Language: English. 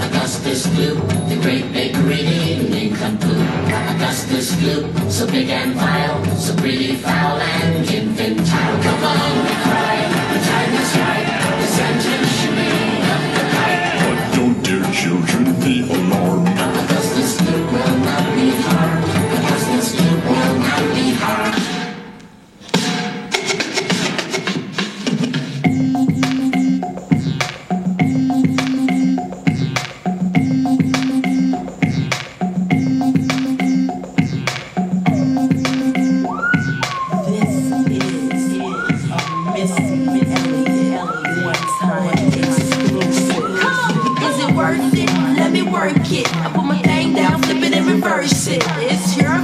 Augustus Gloop, the great bakery evening complete. Augustus Gloop, so big and vile, so pretty, foul and infantile. Come on, we cry, the time is right, the sentence should be up the pipe. But don't dear children be alarmed. Augustus Gloop will not be harmed. Augustus Gloop will not be harmed. Work it. I put my thing down, flip it and reverse it. It's your